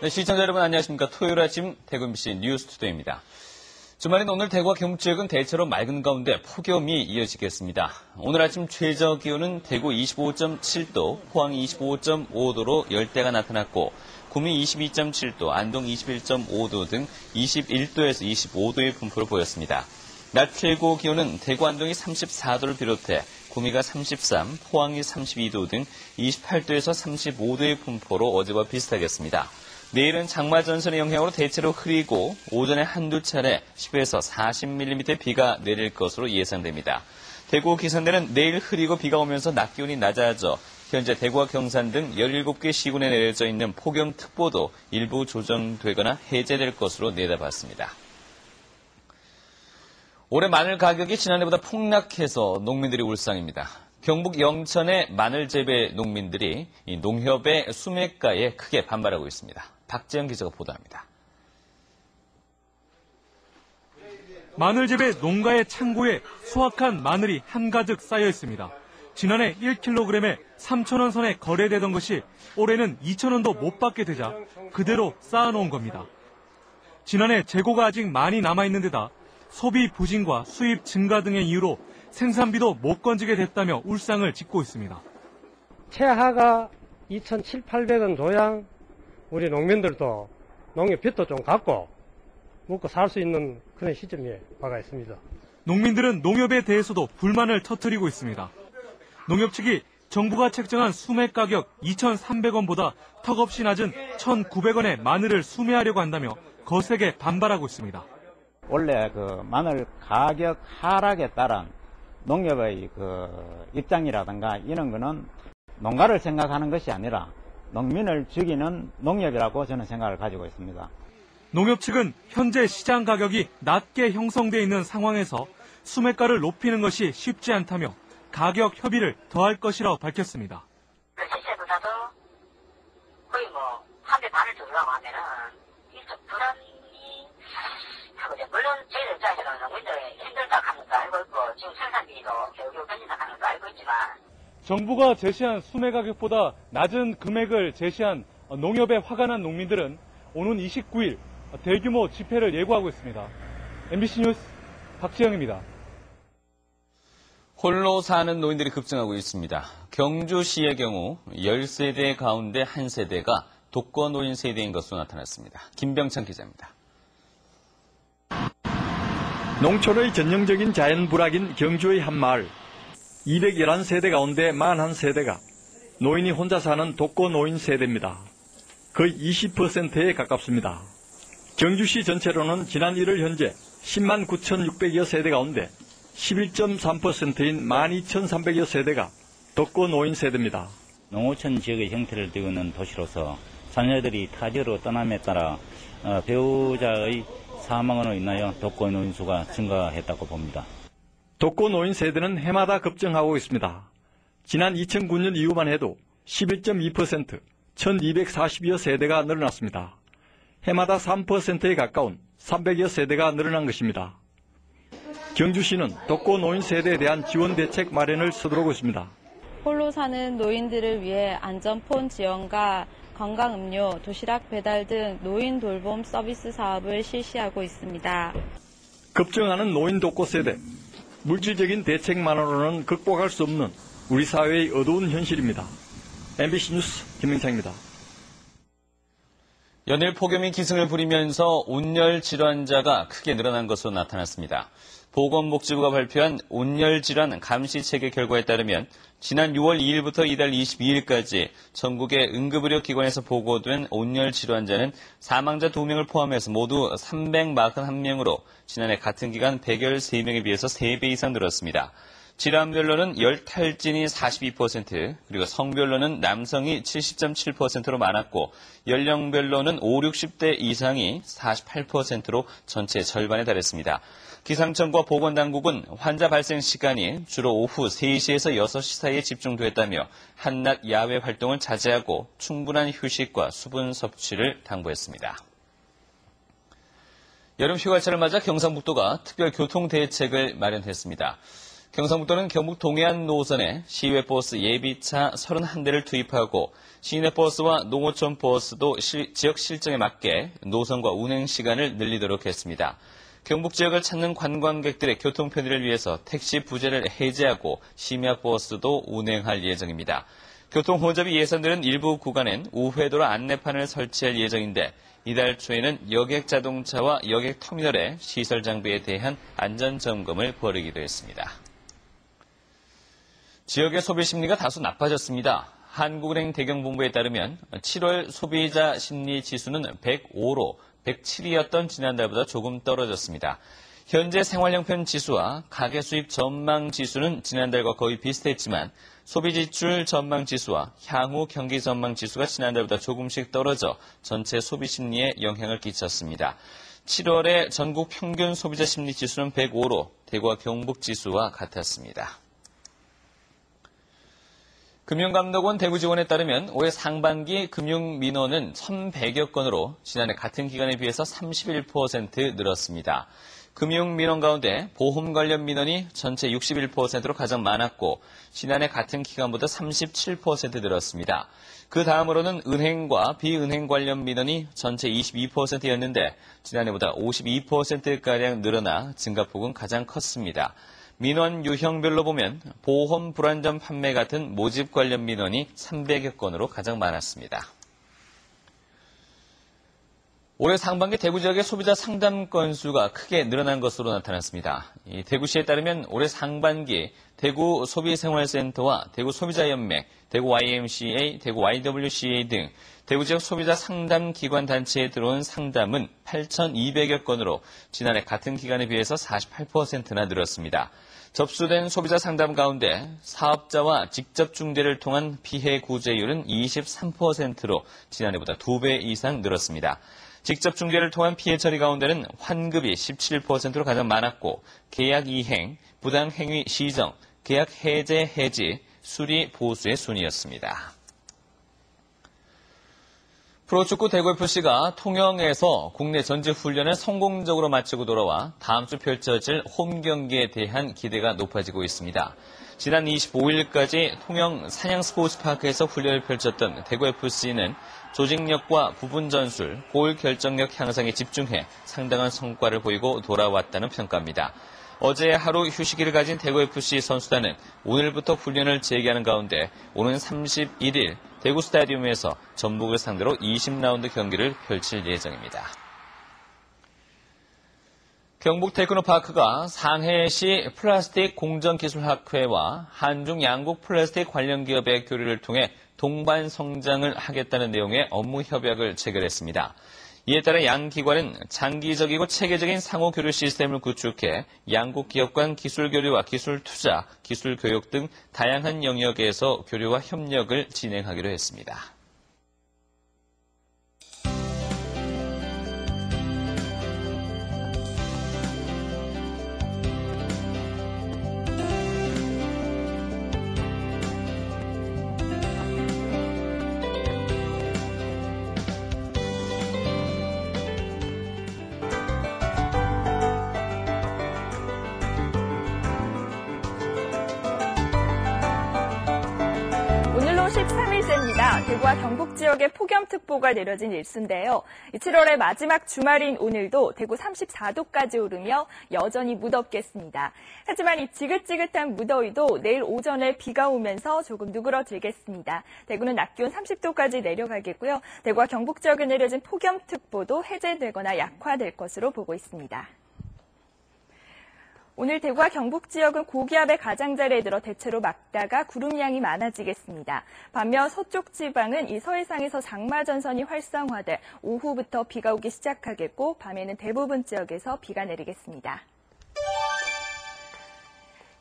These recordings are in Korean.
네, 시청자 여러분 안녕하십니까. 토요일 아침 대구 MBC 뉴스투데이입니다. 주말인 오늘 대구와 경북 지역은 대체로 맑은 가운데 폭염이 이어지겠습니다. 오늘 아침 최저 기온은 대구 25.7도, 포항 25.5도로 열대가 나타났고 구미 22.7도, 안동 21.5도 등 21도에서 25도의 분포를 보였습니다. 낮 최고 기온은 대구 안동이 34도를 비롯해 구미가 33, 포항이 32도 등 28도에서 35도의 분포로 어제와 비슷하겠습니다. 내일은 장마 전선의 영향으로 대체로 흐리고 오전에 한두 차례 10에서 40mm 비가 내릴 것으로 예상됩니다. 대구 기상대는 내일 흐리고 비가 오면서 낮 기온이 낮아져 현재 대구와 경산 등 17개 시군에 내려져 있는 폭염특보도 일부 조정되거나 해제될 것으로 내다봤습니다. 올해 마늘 가격이 지난해보다 폭락해서 농민들이 울상입니다. 경북 영천의 마늘 재배 농민들이 이 농협의 수매가에 크게 반발하고 있습니다. 박재영 기자가 보도합니다. 마늘 재배 농가의 창고에 수확한 마늘이 한가득 쌓여 있습니다. 지난해 1kg에 3,000원 선에 거래되던 것이 올해는 2,000원도 못 받게 되자 그대로 쌓아놓은 겁니다. 지난해 재고가 아직 많이 남아있는 데다 소비 부진과 수입 증가 등의 이유로 생산비도 못 건지게 됐다며 울상을 짓고 있습니다. 최하가 2,700~800원 줘야 우리 농민들도 농협 빚도 좀 갚고 먹고 살 수 있는 그런 시점에 와가 있습니다. 농민들은 농협에 대해서도 불만을 터뜨리고 있습니다. 농협 측이 정부가 책정한 수매 가격 2,300원보다 턱없이 낮은 1,900원의 마늘을 수매하려고 한다며 거세게 반발하고 있습니다. 원래 마늘 가격 하락에 따른 농협의 입장이라든가 이런 거는 농가를 생각하는 것이 아니라 농민을 죽이는 농협이라고 저는 생각을 가지고 있습니다. 농협 측은 현재 시장 가격이 낮게 형성돼 있는 상황에서 수매가를 높이는 것이 쉽지 않다며 가격 협의를 더할 것이라고 밝혔습니다. 실제보다도 거의 한 배 반을 주려고 하면은 좀 부담이 하고 물론 저희들 입장에서는 농민들 힘들다 하는 거 알고 있고 지금 생산비도 겨우겨우 견딘다 하는 거 알고 있지만 정부가 제시한 수매 가격보다 낮은 금액을 제시한 농협에 화가 난 농민들은 오는 29일 대규모 집회를 예고하고 있습니다. MBC 뉴스 박지영입니다. 홀로 사는 노인들이 급증하고 있습니다. 경주시의 경우 10세대 가운데 1세대가 독거노인 세대인 것으로 나타났습니다. 김병찬 기자입니다. 농촌의 전형적인 자연불악인 경주의 한 마을. 211세대 가운데 41세대가 노인이 혼자 사는 독거노인 세대입니다. 거의 20%에 가깝습니다. 경주시 전체로는 지난 1월 현재 10만 9,600여 세대 가운데 11.3%인 12,300여 세대가 독거노인 세대입니다. 농어촌 지역의 형태를 띠고 있는 도시로서 자녀들이 타지로 떠남에 따라 배우자의 사망으로 인하여 독거노인 수가 증가했다고 봅니다. 독거노인 세대는 해마다 급증하고 있습니다. 지난 2009년 이후만 해도 11.2%, 1,240여 세대가 늘어났습니다. 해마다 3%에 가까운 300여 세대가 늘어난 것입니다. 경주시는 독거노인 세대에 대한 지원 대책 마련을 서두르고 있습니다. 홀로 사는 노인들을 위해 안전폰 지원과 건강음료, 도시락 배달 등 노인 돌봄 서비스 사업을 실시하고 있습니다. 급증하는 노인 독거 세대. 물질적인 대책만으로는 극복할 수 없는 우리 사회의 어두운 현실입니다. MBC 뉴스 김명창입니다. 연일 폭염이 기승을 부리면서 온열 질환자가 크게 늘어난 것으로 나타났습니다. 보건복지부가 발표한 온열질환 감시체계 결과에 따르면 지난 6월 2일부터 이달 22일까지 전국의 응급의료기관에서 보고된 온열질환자는 사망자 2명을 포함해서 모두 341명으로 지난해 같은 기간 113명에 비해서 3배 이상 늘었습니다. 질환별로는 열탈진이 42%, 그리고 성별로는 남성이 70.7%로 많았고 연령별로는 5, 60대 이상이 48%로 전체 절반에 달했습니다. 기상청과 보건당국은 환자 발생 시간이 주로 오후 3시에서 6시 사이에 집중됐다며 한낮 야외 활동을 자제하고 충분한 휴식과 수분 섭취를 당부했습니다. 여름 휴가철을 맞아 경상북도가 특별 교통 대책을 마련했습니다. 경상북도는 경북 동해안 노선에 시외버스 예비차 31대를 투입하고 시내버스와 농어촌 버스도 지역 실정에 맞게 노선과 운행 시간을 늘리도록 했습니다. 경북 지역을 찾는 관광객들의 교통 편의를 위해서 택시 부재를 해제하고 심야버스도 운행할 예정입니다. 교통 혼잡이 예상되는 일부 구간엔 우회도로 안내판을 설치할 예정인데 이달 초에는 여객 자동차와 여객 터미널의 시설 장비에 대한 안전 점검을 벌이기도 했습니다. 지역의 소비 심리가 다소 나빠졌습니다. 한국은행 대경본부에 따르면 7월 소비자 심리 지수는 105로 107이었던 지난달보다 조금 떨어졌습니다. 현재 생활용품 지수와 가계 수입 전망 지수는 지난달과 거의 비슷했지만 소비지출 전망 지수와 향후 경기 전망 지수가 지난달보다 조금씩 떨어져 전체 소비 심리에 영향을 끼쳤습니다. 7월의 전국 평균 소비자 심리 지수는 105로 대구와 경북 지수와 같았습니다. 금융감독원 대구지원에 따르면 올해 상반기 금융민원은 1,100여 건으로 지난해 같은 기간에 비해서 31% 늘었습니다. 금융민원 가운데 보험 관련 민원이 전체 61%로 가장 많았고 지난해 같은 기간보다 37% 늘었습니다. 그 다음으로는 은행과 비은행 관련 민원이 전체 22%였는데 지난해보다 52%가량 늘어나 증가폭은 가장 컸습니다. 민원 유형별로 보면 보험 불안전 판매 같은 모집 관련 민원이 300여 건으로 가장 많았습니다. 올해 상반기 대구 지역의 소비자 상담 건수가 크게 늘어난 것으로 나타났습니다. 대구시에 따르면 올해 상반기 대구 소비생활센터와 대구 소비자연맹, 대구 YMCA, 대구 YWCA 등 대구 지역 소비자 상담 기관 단체에 들어온 상담은 8,200여 건으로 지난해 같은 기간에 비해서 48%나 늘었습니다. 접수된 소비자 상담 가운데 사업자와 직접 중개를 통한 피해 구제율은 23%로 지난해보다 2배 이상 늘었습니다. 직접 중개를 통한 피해 처리 가운데는 환급이 17%로 가장 많았고 계약 이행, 부당 행위 시정, 계약 해제 해지, 수리 보수의 순이었습니다. 프로축구 대구FC가 통영에서 국내 전지 훈련을 성공적으로 마치고 돌아와 다음 주 펼쳐질 홈 경기에 대한 기대가 높아지고 있습니다. 지난 25일까지 통영 산양스포츠파크에서 훈련을 펼쳤던 대구FC는 조직력과 부분 전술, 골 결정력 향상에 집중해 상당한 성과를 보이고 돌아왔다는 평가입니다. 어제 하루 휴식일을 가진 대구FC 선수단은 오늘부터 훈련을 재개하는 가운데 오는 31일 대구 스타디움에서 전북을 상대로 20라운드 경기를 펼칠 예정입니다. 경북 테크노파크가 상해시 플라스틱 공정기술학회와 한중 양국 플라스틱 관련 기업의 교류를 통해 동반 성장을 하겠다는 내용의 업무 협약을 체결했습니다. 이에 따라 양 기관은 장기적이고 체계적인 상호 교류 시스템을 구축해 양국 기업 간 기술 교류와 기술 투자, 기술 교육 등 다양한 영역에서 교류와 협력을 진행하기로 했습니다. 오늘로 13일째입니다. 대구와 경북 지역에 폭염특보가 내려진 일수인데요. 7월의 마지막 주말인 오늘도 대구 34도까지 오르며 여전히 무덥겠습니다. 하지만 이 지긋지긋한 무더위도 내일 오전에 비가 오면서 조금 누그러지겠습니다. 대구는 낮 기온 30도까지 내려가겠고요. 대구와 경북 지역에 내려진 폭염특보도 해제되거나 약화될 것으로 보고 있습니다. 오늘 대구와 경북 지역은 고기압의 가장자리에 들어 대체로 맑다가 구름량이 많아지겠습니다. 반면 서쪽 지방은 이 서해상에서 장마전선이 활성화돼 오후부터 비가 오기 시작하겠고 밤에는 대부분 지역에서 비가 내리겠습니다.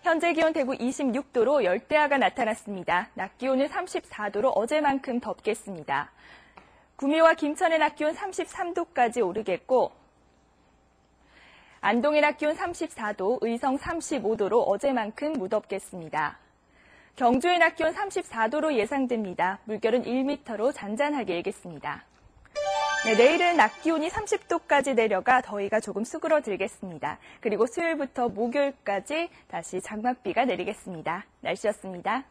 현재 기온 대구 26도로 열대야가 나타났습니다. 낮 기온은 34도로 어제만큼 덥겠습니다. 구미와 김천의 낮 기온 33도까지 오르겠고 안동의 낮 기온 34도, 의성 35도로 어제만큼 무덥겠습니다. 경주의 낮 기온 34도로 예상됩니다. 물결은 1m로 잔잔하게 일겠습니다. 네, 내일은 낮 기온이 30도까지 내려가 더위가 조금 수그러들겠습니다. 그리고 수요일부터 목요일까지 다시 장맛비가 내리겠습니다. 날씨였습니다.